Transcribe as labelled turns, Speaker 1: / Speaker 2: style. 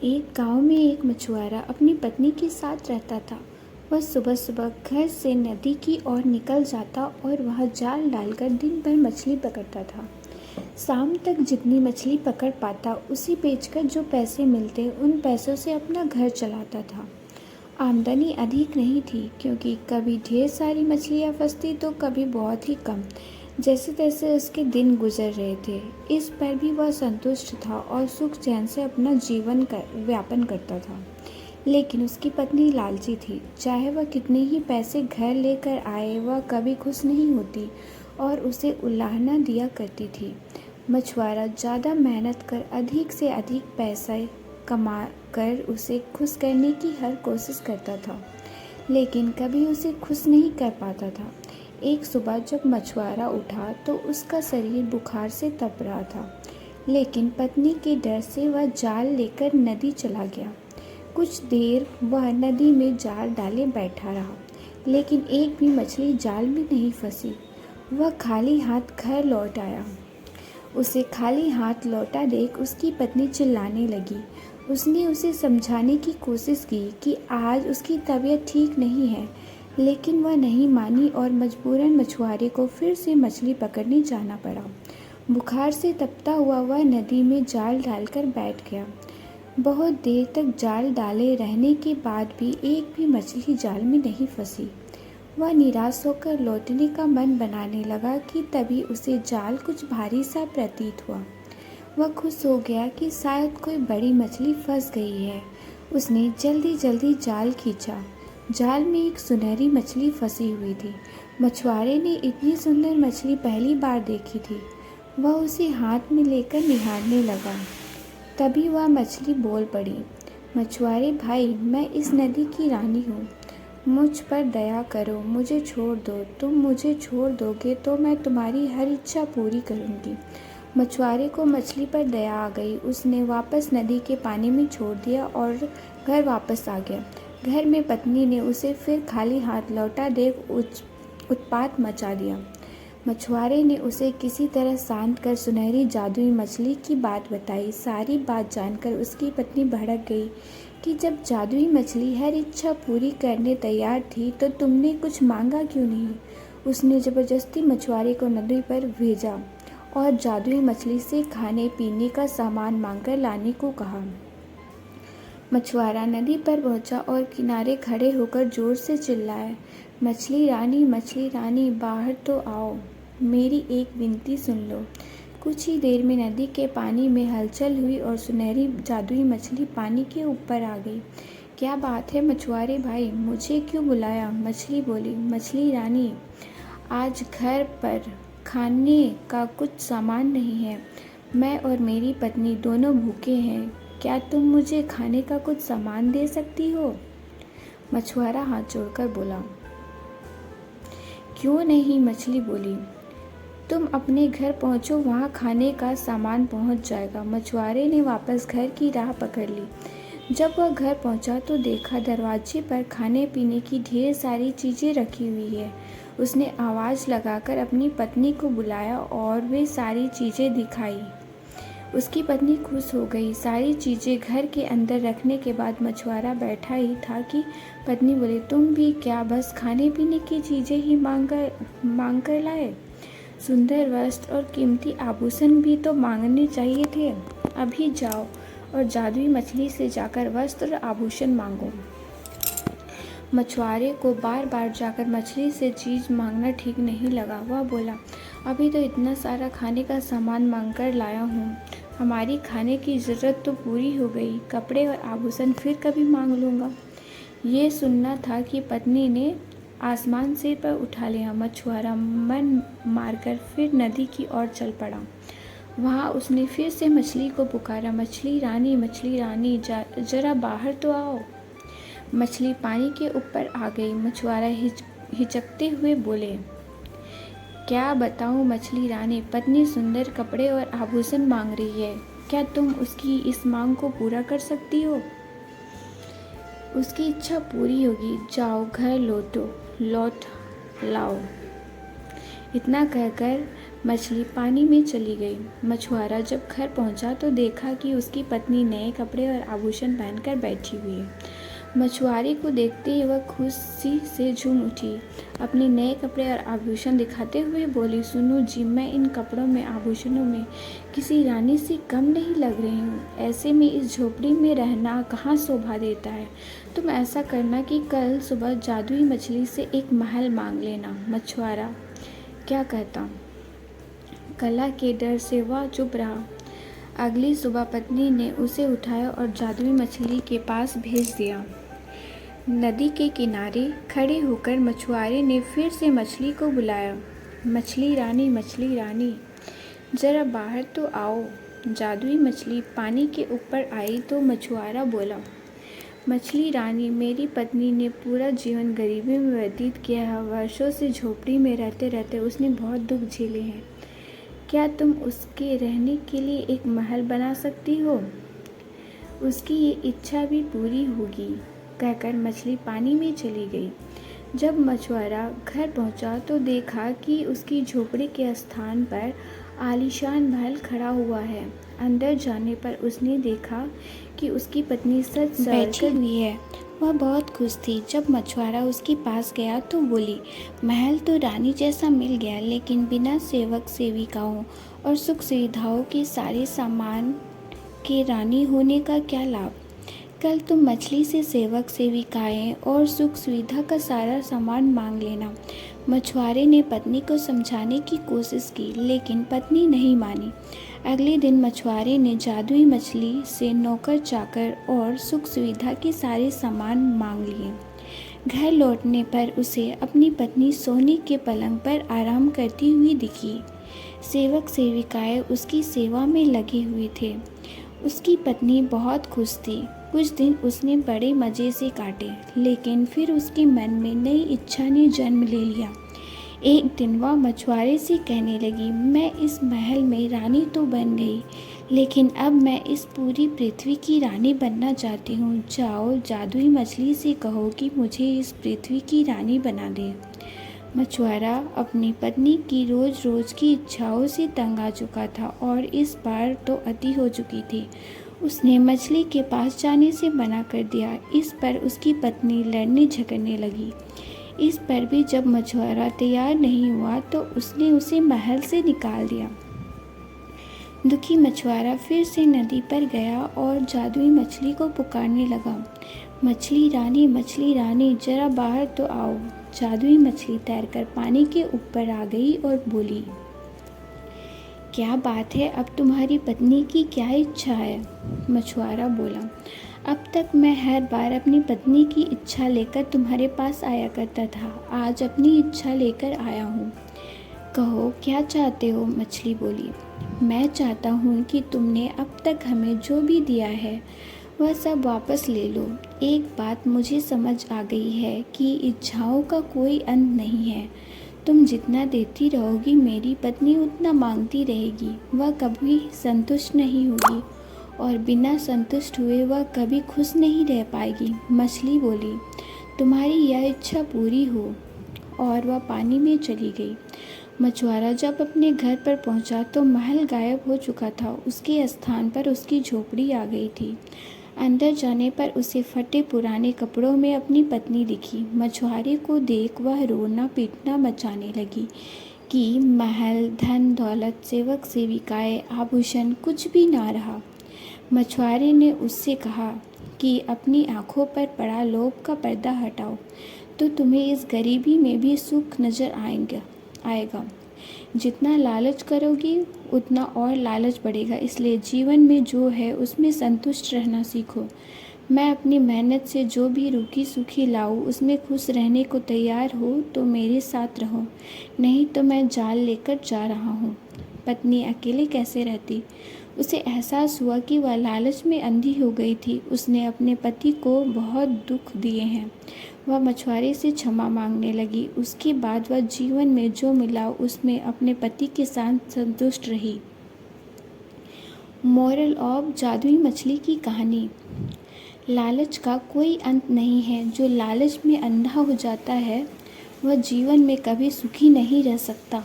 Speaker 1: एक गांव में एक मछुआरा अपनी पत्नी के साथ रहता था। वह सुबह सुबह घर से नदी की ओर निकल जाता और वहां जाल डालकर दिन भर मछली पकड़ता था। शाम तक जितनी मछली पकड़ पाता उसी बेचकर जो पैसे मिलते उन पैसों से अपना घर चलाता था। आमदनी अधिक नहीं थी, क्योंकि कभी ढेर सारी मछलियाँ फंसती तो कभी बहुत ही कम। जैसे तैसे उसके दिन गुजर रहे थे। इस पर भी वह संतुष्ट था और सुख चैन से अपना जीवन व्यापन करता था। लेकिन उसकी पत्नी लालची थी। चाहे वह कितने ही पैसे घर लेकर आए, वह कभी खुश नहीं होती और उसे उलाहना दिया करती थी। मछुआरा ज़्यादा मेहनत कर अधिक से अधिक पैसा कमा कर उसे खुश करने की हर कोशिश करता था, लेकिन कभी उसे खुश नहीं कर पाता था। एक सुबह जब मछुआरा उठा तो उसका शरीर बुखार से तप रहा था, लेकिन पत्नी के डर से वह जाल लेकर नदी चला गया। कुछ देर वह नदी में जाल डाले बैठा रहा, लेकिन एक भी मछली जाल में नहीं फंसी। वह खाली हाथ घर लौट आया। उसे खाली हाथ लौटा देख उसकी पत्नी चिल्लाने लगी। उसने उसे समझाने की कोशिश की कि आज उसकी तबीयत ठीक नहीं है, लेकिन वह नहीं मानी और मजबूरन मछुआरे को फिर से मछली पकड़ने जाना पड़ा। बुखार से तपता हुआ वह नदी में जाल डालकर बैठ गया। बहुत देर तक जाल डाले रहने के बाद भी एक भी मछली जाल में नहीं फंसी। वह निराश होकर लौटने का मन बनाने लगा कि तभी उसे जाल कुछ भारी सा प्रतीत हुआ। वह खुश हो गया कि शायद कोई बड़ी मछली फंस गई है। उसने जल्दी जल्दी जाल खींचा। जाल में एक सुनहरी मछली फंसी हुई थी। मछुआरे ने इतनी सुंदर मछली पहली बार देखी थी। वह उसे हाथ में लेकर निहारने लगा। तभी वह मछली बोल पड़ी, मछुआरे भाई, मैं इस नदी की रानी हूँ। मुझ पर दया करो, मुझे छोड़ दो। तुम मुझे छोड़ दोगे तो मैं तुम्हारी हर इच्छा पूरी करूँगी। मछुआरे को मछली पर दया आ गई। उसने वापस नदी के पानी में छोड़ दिया और घर वापस आ गया। घर में पत्नी ने उसे फिर खाली हाथ लौटा देख उत्पात मचा दिया। मछुआरे ने उसे किसी तरह शांत कर सुनहरी जादुई मछली की बात बताई। सारी बात जानकर उसकी पत्नी भड़क गई कि जब जादुई मछली हर इच्छा पूरी करने तैयार थी तो तुमने कुछ मांगा क्यों नहीं। उसने जबरदस्ती मछुआरे को नदी पर भेजा और जादुई मछली से खाने पीने का सामान मांगकर लाने को कहा। मछुआरा नदी पर पहुंचा और किनारे खड़े होकर जोर से चिल्लाया, मछली रानी बाहर तो आओ, मेरी एक विनती सुन लो। कुछ ही देर में नदी के पानी में हलचल हुई और सुनहरी जादुई मछली पानी के ऊपर आ गई। क्या बात है मछुआरे भाई, मुझे क्यों बुलाया? मछली बोली, मछली रानी, आज घर पर खाने का कुछ सामान नहीं है। मैं और मेरी पत्नी दोनों भूखे हैं। क्या तुम मुझे खाने का कुछ सामान दे सकती हो? मछुआरा हाथ जोड़कर बोला, क्यों नहीं? मछली बोली, तुम अपने घर पहुंचो, वहां खाने का सामान पहुंच जाएगा। मछुआरे ने वापस घर की राह पकड़ ली। जब वह घर पहुंचा तो देखा दरवाजे पर खाने पीने की ढेर सारी चीज़ें रखी हुई है। उसने आवाज़ लगाकर अपनी पत्नी को बुलाया और वे सारी चीज़ें दिखाई। उसकी पत्नी खुश हो गई। सारी चीज़ें घर के अंदर रखने के बाद मछुआरा बैठा ही था कि पत्नी बोली, तुम भी क्या बस खाने पीने की चीज़ें ही मांग कर लाए? सुंदर वस्त्र और कीमती आभूषण भी तो मांगने चाहिए थे। अभी जाओ और जादुई मछली से जाकर वस्त्र और आभूषण मांगो। मछुआरे को बार बार जाकर मछली से चीज़ मांगना ठीक नहीं लगा। वह बोला, अभी तो इतना सारा खाने का सामान मांग कर लाया हूँ। हमारी खाने की ज़रूरत तो पूरी हो गई। कपड़े और आभूषण फिर कभी मांग लूँगा। ये सुनना था कि पत्नी ने आसमान सिर पर उठा लिया। मछुआरा मन मारकर फिर नदी की ओर चल पड़ा। वहाँ उसने फिर से मछली को पुकारा, मछली रानी जरा बाहर तो आओ। मछली पानी के ऊपर आ गई। मछुआरा हिचकते हुए बोले, क्या बताऊं मछली रानी, पत्नी सुंदर कपड़े और आभूषण मांग रही है। क्या तुम उसकी इस मांग को पूरा कर सकती हो? उसकी इच्छा पूरी होगी। जाओ घर लौट लाओ। इतना कहकर मछली पानी में चली गई। मछुआरा जब घर पहुंचा तो देखा कि उसकी पत्नी नए कपड़े और आभूषण पहनकर बैठी हुई है। मछुआरे को देखते ही वह खुशी से झूम उठी। अपने नए कपड़े और आभूषण दिखाते हुए बोली, सुनो जी, मैं इन कपड़ों में, आभूषणों में किसी रानी से कम नहीं लग रही हूँ। ऐसे में इस झोपड़ी में रहना कहाँ शोभा देता है। तुम ऐसा करना कि कल सुबह जादुई मछली से एक महल मांग लेना। मछुआरा क्या कहता। कला के डर से वह चुप रहा। अगली सुबह पत्नी ने उसे उठाया और जादुई मछली के पास भेज दिया। नदी के किनारे खड़े होकर मछुआरे ने फिर से मछली को बुलाया, मछली रानी, जरा बाहर तो आओ। जादुई मछली पानी के ऊपर आई तो मछुआरा बोला, मछली रानी, मेरी पत्नी ने पूरा जीवन गरीबी में व्यतीत किया है। वर्षों से झोपड़ी में रहते रहते उसने बहुत दुख झेले हैं। क्या तुम उसके रहने के लिए एक महल बना सकती हो? उसकी ये इच्छा भी पूरी होगी, कहकर मछली पानी में चली गई। जब मछुआरा घर पहुंचा तो देखा कि उसकी झोपड़ी के स्थान पर आलीशान महल खड़ा हुआ है। अंदर जाने पर उसने देखा कि उसकी पत्नी सज बैठी हुई है। वह बहुत खुश थी। जब मछुआरा उसके पास गया तो बोली, महल तो रानी जैसा मिल गया, लेकिन बिना सेवक सेविकाओं और सुख सुविधाओं के सारे सामान के रानी होने का क्या लाभ। कल तुम मछली से सेवक सेविकाएं और सुख सुविधा का सारा सामान मांग लेना। मछुआरे ने पत्नी को समझाने की कोशिश की, लेकिन पत्नी नहीं मानी। अगले दिन मछुआरे ने जादुई मछली से नौकर चाकर और सुख सुविधा के सारे सामान मांग लिए। घर लौटने पर उसे अपनी पत्नी सोने के पलंग पर आराम करती हुई दिखी। सेवक सेविकाएं उसकी सेवा में लगे हुए थे। उसकी पत्नी बहुत खुश थी। कुछ दिन उसने बड़े मज़े से काटे, लेकिन फिर उसके मन में नई इच्छा ने जन्म ले लिया। एक दिन वह मछुआरे से कहने लगी, मैं इस महल में रानी तो बन गई, लेकिन अब मैं इस पूरी पृथ्वी की रानी बनना चाहती हूँ। जाओ जादुई मछली से कहो कि मुझे इस पृथ्वी की रानी बना दे। मछुआरा अपनी पत्नी की रोज़ रोज़ की इच्छाओं से तंग आ चुका था और इस बार तो अति हो चुकी थी। उसने मछली के पास जाने से मना कर दिया। इस पर उसकी पत्नी लड़ने झगड़ने लगी। इस पर भी जब मछुआरा तैयार नहीं हुआ तो उसने उसे महल से निकाल दिया। दुखी मछुआरा फिर से नदी पर गया और जादुई मछली को पुकारने लगा, मछली रानी, जरा बाहर तो आओ। जादुई मछली तैरकर पानी के ऊपर आ गई और बोली, क्या बात है, अब तुम्हारी पत्नी की क्या इच्छा है? मछुआरा बोला, अब तक मैं हर बार अपनी पत्नी की इच्छा लेकर तुम्हारे पास आया करता था, आज अपनी इच्छा लेकर आया हूँ। कहो क्या चाहते हो? मछली बोली, मैं चाहता हूँ कि तुमने अब तक हमें जो भी दिया है वह सब वापस ले लो। एक बात मुझे समझ आ गई है कि इच्छाओं का कोई अंत नहीं है। तुम जितना देती रहोगी मेरी पत्नी उतना मांगती रहेगी। वह कभी संतुष्ट नहीं होगी और बिना संतुष्ट हुए वह कभी खुश नहीं रह पाएगी। मछली बोली, तुम्हारी यह इच्छा पूरी हो, और वह पानी में चली गई। मछुआरा जब अपने घर पर पहुंचा तो महल गायब हो चुका था। उसके स्थान पर उसकी झोपड़ी आ गई थी। अंदर जाने पर उसे फटे पुराने कपड़ों में अपनी पत्नी दिखी। मछुआरे को देख वह रोना पीटना मचाने लगी कि महल, धन दौलत, सेवक सेविकाएं, आभूषण कुछ भी ना रहा। मछुआरे ने उससे कहा कि अपनी आंखों पर पड़ा लोभ का पर्दा हटाओ तो तुम्हें इस गरीबी में भी सुख नजर आएगा। जितना लालच करोगी उतना और लालच बढ़ेगा, इसलिए जीवन में जो है उसमें संतुष्ट रहना सीखो। मैं अपनी मेहनत से जो भी रूखी सूखी लाऊं उसमें खुश रहने को तैयार हो तो मेरे साथ रहो, नहीं तो मैं जाल लेकर जा रहा हूँ। पत्नी अकेले कैसे रहती? उसे एहसास हुआ कि वह लालच में अंधी हो गई थी। उसने अपने पति को बहुत दुख दिए हैं। वह मछुआरे से क्षमा मांगने लगी। उसके बाद वह जीवन में जो मिला उसमें अपने पति के साथ संतुष्ट रही। मोरल ऑफ जादुई मछली की कहानी। लालच का कोई अंत नहीं है। जो लालच में अंधा हो जाता है वह जीवन में कभी सुखी नहीं रह सकता।